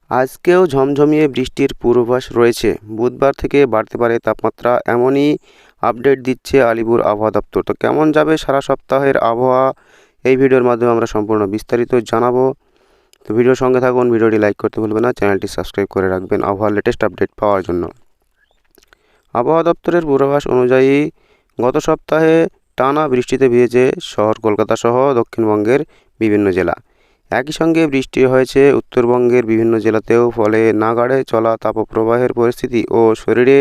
আজকেও ঝমঝমিয়ে বৃষ্টির পূর্বাভাস রয়েছে। বুধবার থেকে বাড়তে পারে তাপমাত্রা, এমনই আপডেট দিচ্ছে আলিপুর আবহাওয়া দপ্তর। তো কেমন যাবে সারা সপ্তাহের আবহাওয়া, এই ভিডিওর মাধ্যমে আমরা সম্পূর্ণ বিস্তারিত জানাবো। তো ভিডিওর সঙ্গে থাকুন, ভিডিওটি লাইক করতে ভুলবেন না, চ্যানেলটি সাবস্ক্রাইব করে রাখবেন আবহাওয়ার লেটেস্ট আপডেট পাওয়ার জন্য। আবহাওয়া দপ্তরের পূর্বাভাস অনুযায়ী গত সপ্তাহে টানা বৃষ্টিতে ভিজেছে শহর কলকাতা সহ দক্ষিণবঙ্গের বিভিন্ন জেলা। একই সঙ্গে বৃষ্টি হয়েছে উত্তরবঙ্গের বিভিন্ন জেলাতেও, ফলে নাগাড়ে চলা তাপপ্রবাহের পরিস্থিতি ও শরীরে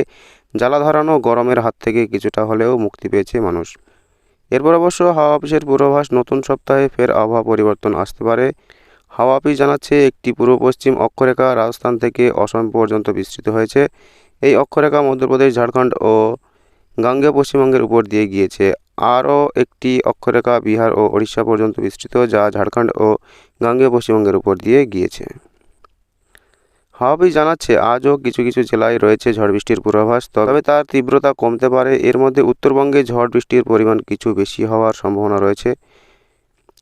জ্বালা ধরানো গরমের হাত থেকে কিছুটা হলেও মুক্তি পেয়েছে মানুষ। এরপর অবশ্য হাওয়া অফিসের পূর্বাভাস, নতুন সপ্তাহে ফের আবহাওয়া পরিবর্তন আসতে পারে। হাওয়া অফিস জানাচ্ছে একটি পূর্ব পশ্চিম অক্ষরেখা রাজস্থান থেকে অসম পর্যন্ত বিস্তৃত হয়েছে। এই অক্ষরেখা মধ্যপ্রদেশ, ঝাড়খণ্ড ও গাঙ্গেয় পশ্চিমবঙ্গের উপর দিয়ে গিয়েছে। আরও একটি অক্ষরেখা বিহার ও ওড়িশা পর্যন্ত বিস্তৃত, যা ঝাড়খণ্ড ও গাঙ্গেয় পশ্চিমবঙ্গের উপর দিয়ে গিয়েছে। হাওয়া অফিস জানাচ্ছে আজও কিছু কিছু জেলায় রয়েছে ঝড় বৃষ্টির পূর্বাভাস, তবে তার তীব্রতা কমতে পারে। এর মধ্যে উত্তরবঙ্গে ঝড় বৃষ্টির পরিমাণ কিছু বেশি হওয়ার সম্ভাবনা রয়েছে,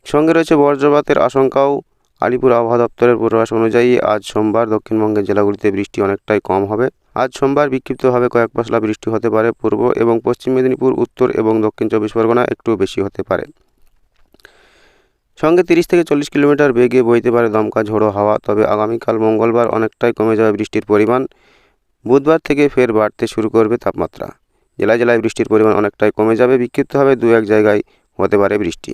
সঙ্গে রয়েছে বজ্রপাতের আশঙ্কাও। আলিপুর আবহাওয়া দপ্তরের পূর্বাভাস অনুযায়ী আজ সোমবার দক্ষিণবঙ্গের জেলাগুলিতে বৃষ্টি অনেকটাই কম হবে। আজ সোমবার বিক্ষিপ্তভাবে কয়েক পশলা বৃষ্টি হতে পারে। পূর্ব এবং পশ্চিম মেদিনীপুর, উত্তর এবং দক্ষিণ 24 পরগনা একটু বেশি হতে পারে। সঙ্গে 30 থেকে 40 কিলোমিটার বেগে বইতে পারে দমকা ঝোড়ো হাওয়া। তবে আগামীকাল মঙ্গলবার অনেকটাই কমে যাবে বৃষ্টির পরিমাণ। বুধবার থেকে ফের বাড়তে শুরু করবে তাপমাত্রা। জেলায় জেলায় বৃষ্টির পরিমাণ অনেকটাই কমে যাবে, বিক্ষিপ্তভাবে 2-1 জায়গায় হতে পারে বৃষ্টি।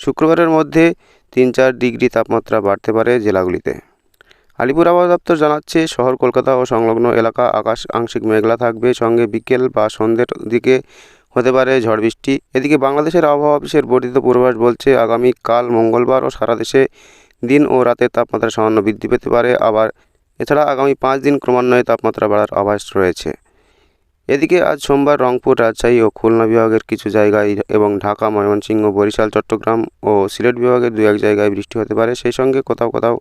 শুক্রবারের মধ্যে 3-4 ডিগ্রি তাপমাত্রা বাড়তে পারে জেলাগুলিতে। আলিপুর আবহাওয়া দপ্তর জানাচ্ছে শহর কলকাতা ও সংলগ্ন এলাকা আকাশ আংশিক মেঘলা থাকবে, সঙ্গে বিকেল বা সন্ধ্যের দিকে হতে পারে ঝড় বৃষ্টি। এদিকে বাংলাদেশের আবহাওয়া অফিসের বর্ধিত পূর্বাভাস বলছে আগামীকাল মঙ্গলবার ও সারা দেশে দিন ও রাতের তাপমাত্রা সামান্য বৃদ্ধি পেতে পারে। এছাড়া আগামী 5 দিন ক্রমান্বয়ে তাপমাত্রা বাড়ার আভাস রয়েছে। এদিকে আজ সোমবার রংপুর, রাজশাহী ও খুলনা বিভাগের কিছু জায়গায় এবং ঢাকা, ময়মনসিংহ, বরিশাল, চট্টগ্রাম ও সিলেট বিভাগের 2-1 জায়গায় বৃষ্টি হতে পারে। সেই সঙ্গে কোথাও কোথাও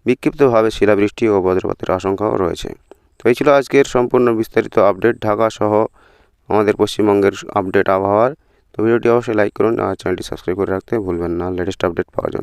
বিক্ষিপ্তভাবে শিলাবৃষ্টি ও বজ্রপাতের আশঙ্কাও রয়েছে। তো এই ছিল আজকের সম্পূর্ণ বিস্তারিত আপডেট ঢাকা সহ আমাদের পশ্চিমবঙ্গের আপডেট আবহাওয়ার। তো ভিডিওটি অবশ্যই লাইক করুন আর চ্যানেলটি সাবস্ক্রাইব করে রাখতে ভুলবেন না লেটেস্ট আপডেট পাওয়ার জন্য।